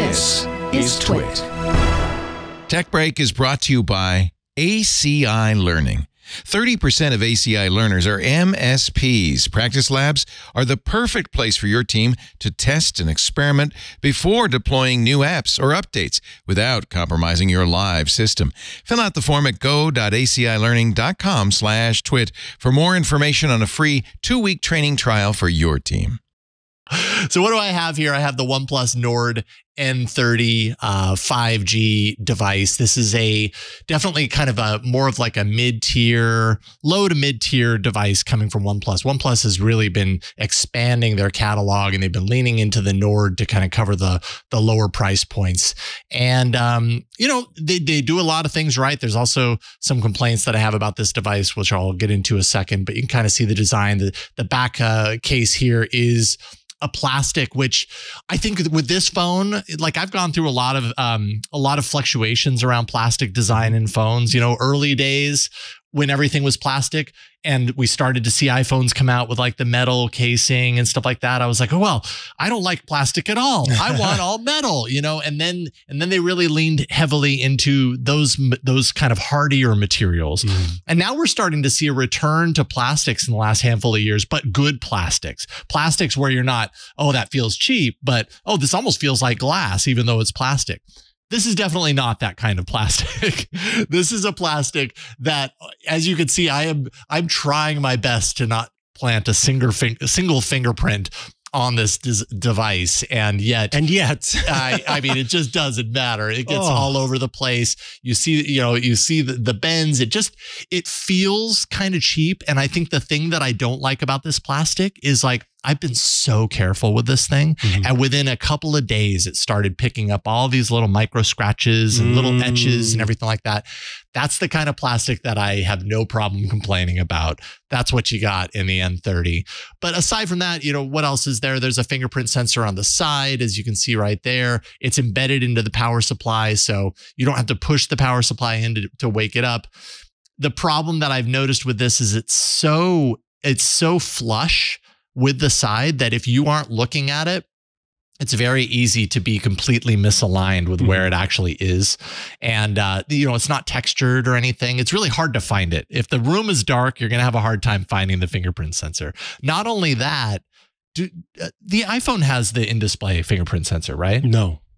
This is TWiT. Tech Break is brought to you by ACI Learning. 30% of ACI learners are MSPs. Practice labs are the perfect place for your team to test and experiment before deploying new apps or updates without compromising your live system. Fill out the form at go.acilearning.com/twit for more information on a free 2-week training trial for your team. So what do I have here? I have the OnePlus Nord N30 5G device. This is definitely kind of more of like a mid-tier, low to mid-tier device coming from OnePlus. OnePlus has really been expanding their catalog, and they've been leaning into the Nord to kind of cover the lower price points. And you know, they do a lot of things right. There's also some complaints that I have about this device, which I'll get into a second. But you can kind of see the design. The back case here is a plastic, which I think with this phone, like I've gone through a lot of fluctuations around plastic design in phones. You know, early days when everything was plastic and we started to see iPhones come out with like the metal casing and stuff like that, I was like, oh, well, I don't like plastic at all. I want all metal, you know, and then they really leaned heavily into those kind of hardier materials. And now we're starting to see a return to plastics in the last handful of years, but good plastics where you're not, oh, that feels cheap, but oh, this almost feels like glass, even though it's plastic. This is definitely not that kind of plastic. This is a plastic that, as you can see, I'm trying my best to not plant a single fingerprint on this device, and yet, I mean, it just doesn't matter. It gets all over the place. You see the bends. It feels kind of cheap, and I think the thing that I don't like about this plastic is like, I've been so careful with this thing. And within a couple of days, it started picking up all these little micro scratches and little etches and everything like that. That's the kind of plastic that I have no problem complaining about. That's what you got in the N30. But aside from that, you know, what else is there? There's a fingerprint sensor on the side, as you can see right there. It's embedded into the power supply, so you don't have to push the power supply in to wake it up. The problem that I've noticed with this is it's so flush with the side that if you aren't looking at it, it's very easy to be completely misaligned with where it actually is. And, you know, it's not textured or anything. It's really hard to find it. If the room is dark, you're going to have a hard time finding the fingerprint sensor. Not only that, the iPhone has the in-display fingerprint sensor, right?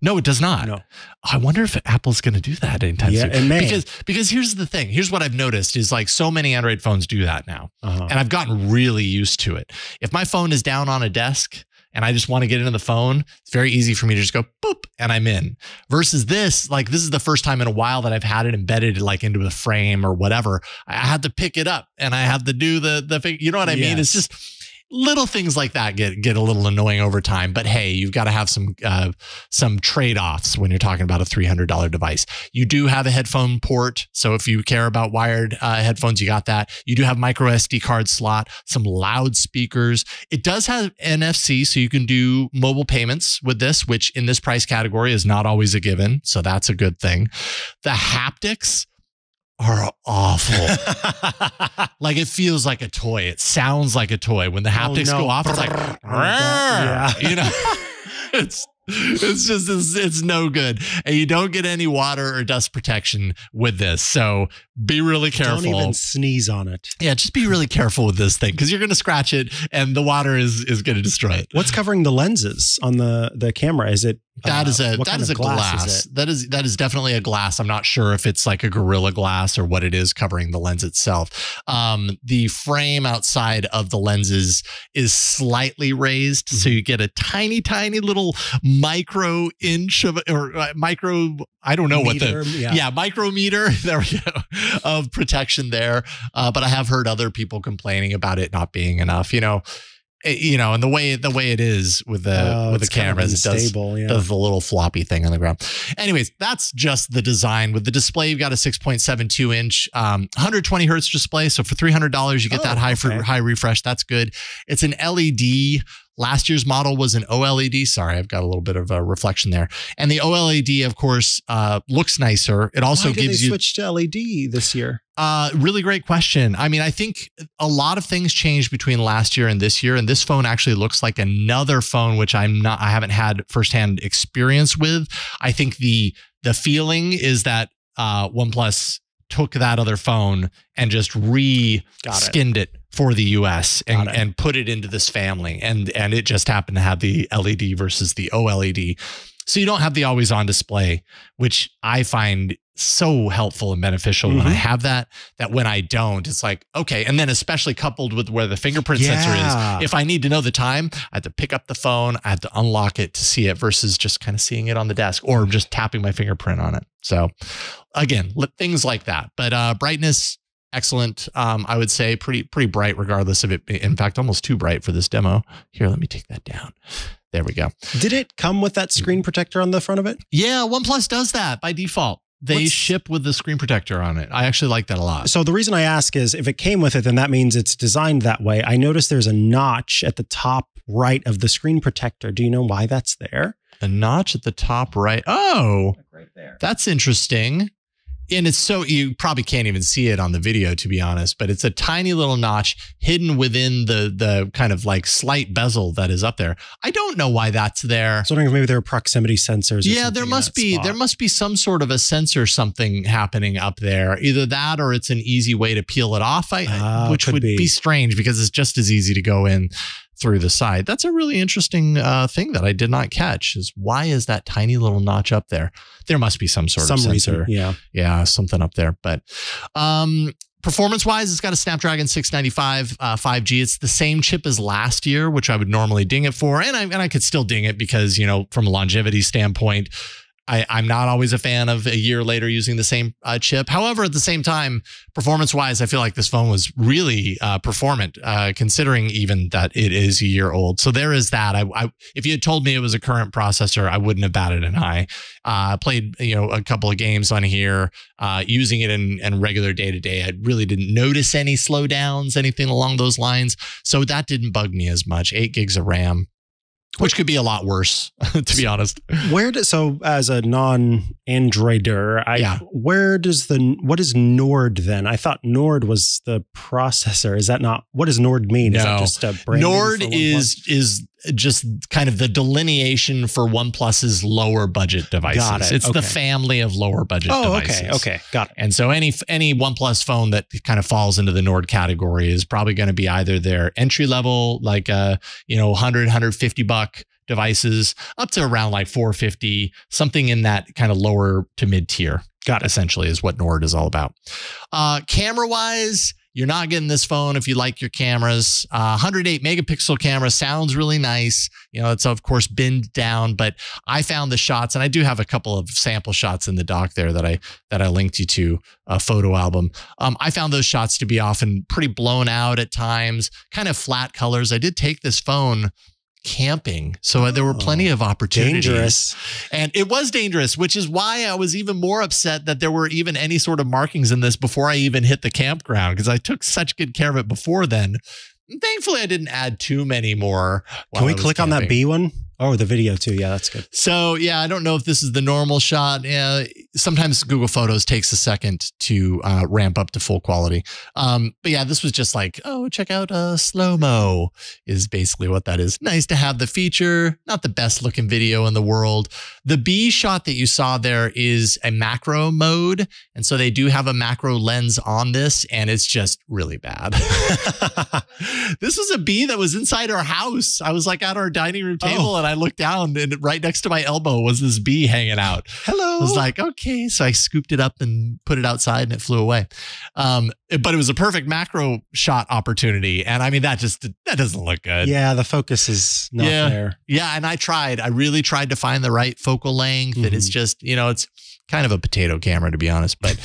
No, it does not. No. I wonder if Apple's going to do that anytime soon. It may. Because here's the thing. Here's what I've noticed is like so many Android phones do that now. And I've gotten really used to it. If my phone is down on a desk and I just want to get into the phone, it's very easy for me to just go boop and I'm in. Versus this, like this is the first time in a while that I've had it embedded like into the frame or whatever. I had to pick it up and I have to do the you know what I mean? It's just little things like that get a little annoying over time, but hey, you've got to have some trade-offs when you're talking about a $300 device. You do have a headphone port, so if you care about wired headphones, you got that. You do have micro SD card slot, some loudspeakers. It does have NFC, so you can do mobile payments with this, which in this price category is not always a given, so that's a good thing. The haptics are awful. Like it feels like a toy. It sounds like a toy. When the haptics go off, it's like, you know, it's no good. And you don't get any water or dust protection with this. So be really careful. Don't even sneeze on it. Yeah, just be really careful with this thing because you're going to scratch it and the water is going to destroy it. What's covering the lenses on the camera? Is it that is a glass. That is definitely a glass. I'm not sure if it's like a Gorilla Glass or what it is covering the lens itself. The frame outside of the lenses is slightly raised, so you get a tiny little micro inch of or micro. I don't know meter, what micrometer. There we go of protection there. But I have heard other people complaining about it not being enough. And the way it is with the cameras, it does the little floppy thing on the ground. Anyways, that's just the design. With the display, you've got a 6.72 inch, 120 hertz display. So for $300, you get that high refresh. That's good. It's an LED Last year's model was an OLED. Sorry, I've got a little bit of a reflection there. And the OLED, of course, looks nicer. It also gives you switch to LED this year. Really great question. I mean, I think a lot of things changed between last year and this year, and this phone actually looks like another phone, which I haven't had firsthand experience with. I think the feeling is that OnePlus took that other phone and just skinned it for the US and put it into this family, and it just happened to have the LED versus the OLED. So you don't have the always on display, which I find so helpful and beneficial when I have that when I don't, it's like, okay. And then especially coupled with where the fingerprint sensor is, if I need to know the time, I have to pick up the phone, I have to unlock it to see it versus just kind of seeing it on the desk or just tapping my fingerprint on it. So again, things like that. But brightness, excellent. I would say pretty bright regardless of it. In fact, almost too bright for this demo. Here, let me take that down. There we go. Did it come with that screen protector on the front of it? Yeah, OnePlus does that by default. They ship with the screen protector on it. I actually like that a lot. So the reason I ask is if it came with it, then that means it's designed that way. I noticed there's a notch at the top right of the screen protector. Do you know why that's there? A notch at the top right. Oh, right there. That's interesting. And it's so, you probably can't even see it on the video, to be honest, but it's a tiny little notch hidden within the kind of like slight bezel that is up there. I don't know why that's there. So I wonder if maybe there are proximity sensors. Yeah, there must be some sort of a sensor something happening up there. Either that or it's an easy way to peel it off, which would be strange because it's just as easy to go in through the side. That's a really interesting thing that I did not catch, is why is that tiny little notch up there? There must be some sort of sensor. Reason, yeah, something up there. But performance-wise, it's got a Snapdragon 695 5G. It's the same chip as last year, which I would normally ding it for, and I could still ding it because, you know, from a longevity standpoint, I'm not always a fan of a year later using the same chip. However, at the same time, performance-wise, I feel like this phone was really performant, considering even that it is a year old. So there is that. If you had told me it was a current processor, I wouldn't have batted an eye. Played a couple of games on here, using it in regular day-to-day. I really didn't notice any slowdowns, anything along those lines. So that didn't bug me as much. 8 gigs of RAM. Which could be a lot worse, to be honest. So as a non-Androider, what is Nord then? I thought Nord was the processor. Is that not, what does Nord mean? No. Is that just a brand? Nord is just kind of the delineation for OnePlus's lower budget devices. Got it. It's the family of lower budget devices. Okay, got it. And so any OnePlus phone that kind of falls into the Nord category is probably going to be either their entry level, like $100, $150 devices, up to around like $450, something in that kind of lower to mid tier. Got it. Essentially is what Nord is all about. Camera wise, you're not getting this phone if you like your cameras. 108 megapixel camera sounds really nice. You know, it's of course binned down, but I found the shots, and I do have a couple of sample shots in the doc there that I linked you to, a photo album. I found those shots to be often pretty blown out at times, kind of flat colors. I did take this phone camping, so there were plenty of opportunities. Dangerous. And it was dangerous, which is why I was even more upset that there were even any sort of markings in this before I even hit the campground, because I took such good care of it before then. And thankfully, I didn't add too many more. Can we click on that B one? Oh, the video too. Yeah, that's good. So yeah, I don't know if this is the normal shot. Sometimes Google Photos takes a second to ramp up to full quality. But yeah, this was just like, oh, check out slow-mo is basically what that is. Nice to have the feature. Not the best looking video in the world. The B shot that you saw there is a macro mode. And so they do have a macro lens on this, and it's just really bad. This was a B that was inside our house. I was like at our dining room table, and I looked down, and right next to my elbow was this bee hanging out. Hello. I was like, okay. So I scooped it up and put it outside, and it flew away. But it was a perfect macro shot opportunity. And I mean, that doesn't look good. Yeah, the focus is not there. Yeah, and I really tried to find the right focal length. And it's just, it's kind of a potato camera, to be honest. But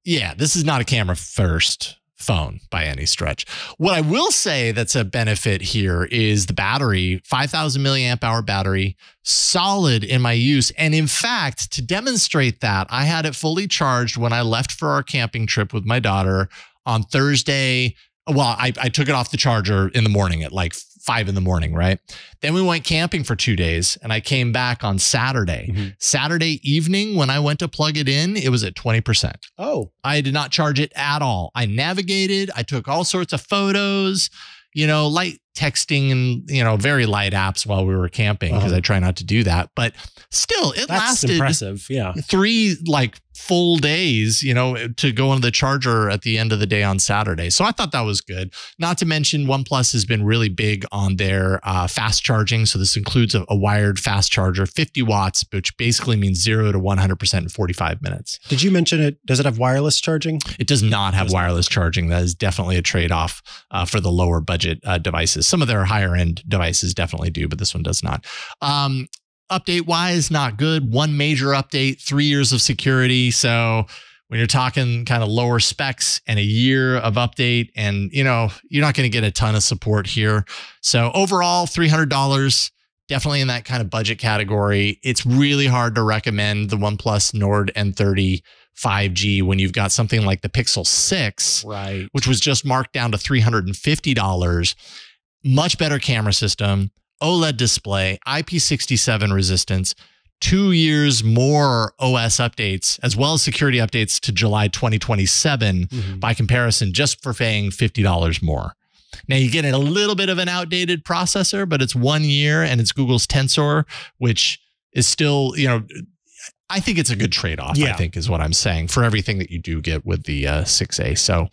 yeah, this is not a camera first phone by any stretch. What I will say that's a benefit here is the battery, 5,000 milliamp hour battery, solid in my use. And in fact, to demonstrate that, I had it fully charged when I left for our camping trip with my daughter on Thursday. Well, I took it off the charger in the morning at like 5 in the morning, right? Then we went camping for 2 days and I came back on Saturday. Saturday evening, when I went to plug it in, it was at 20%. Oh, I did not charge it at all. I navigated, I took all sorts of photos, light texting and, very light apps while we were camping because I try not to do that. But still, it lasted impressive. Yeah. 3 full days, to go on the charger at the end of the day on Saturday. So I thought that was good. Not to mention OnePlus has been really big on their fast charging. So this includes a wired fast charger, 50 watts, which basically means 0 to 100% in 45 minutes. Did you mention it? Does it have wireless charging? It does not have wireless charging. That is definitely a trade-off for the lower budget devices. Some of their higher end devices definitely do, but this one does not. Update wise, not good. One major update, 3 years of security. So when you're talking kind of lower specs and a year of update, and you're not going to get a ton of support here. So overall, $300, definitely in that kind of budget category. It's really hard to recommend the OnePlus Nord N30 5G when you've got something like the Pixel 6, right, which was just marked down to $350. Much better camera system, OLED display, IP67 resistance, 2 years more OS updates, as well as security updates to July 2027 by comparison, just for paying $50 more. Now you get a little bit of an outdated processor, but it's 1 year and it's Google's Tensor, which is still, I think it's a good trade-off, I think is what I'm saying, for everything that you do get with the 6A. So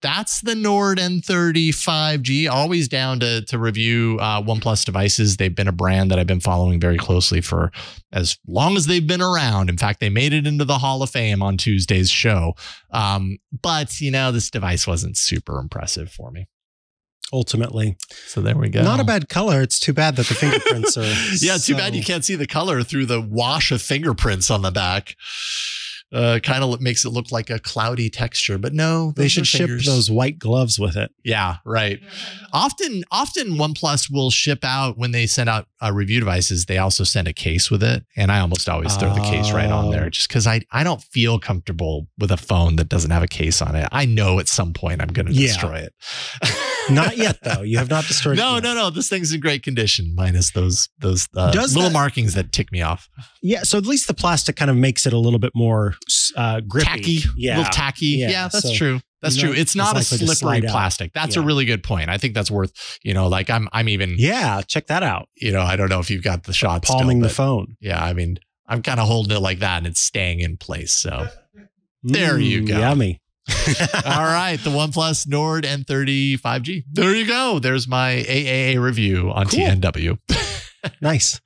that's the Nord N30 5G. Always down to review OnePlus devices. They've been a brand that I've been following very closely for as long as they've been around. In fact, they made it into the Hall of Fame on Tuesday's show. But, this device wasn't super impressive for me. Ultimately. So there we go. Not a bad color. It's too bad that the fingerprints are. Yeah, too bad you can't see the color through the wash of fingerprints on the back. Kind of makes it look like a cloudy texture, but no, they should ship those white gloves with it. Yeah, right. Often OnePlus will ship out, when they send out review devices, they also send a case with it. And I almost always throw the case right on there just because I don't feel comfortable with a phone that doesn't have a case on it. I know at some point I'm going to destroy it. Not yet, though. You have not destroyed it. No. This thing's in great condition, minus those little markings that tick me off. Yeah, so at least the plastic kind of makes it a little bit more grippy. Tacky. Yeah. A little tacky. Yeah, that's true. That's true. It's not a slippery plastic. That's a really good point. I think that's worth, I'm even. Yeah, check that out. I don't know if you've got the shot palming the phone. Yeah, I mean, I'm kind of holding it like that and it's staying in place. So there you go. Yummy. All right, the OnePlus Nord N30 5G. There you go. There's my AAA review on TNW. Nice.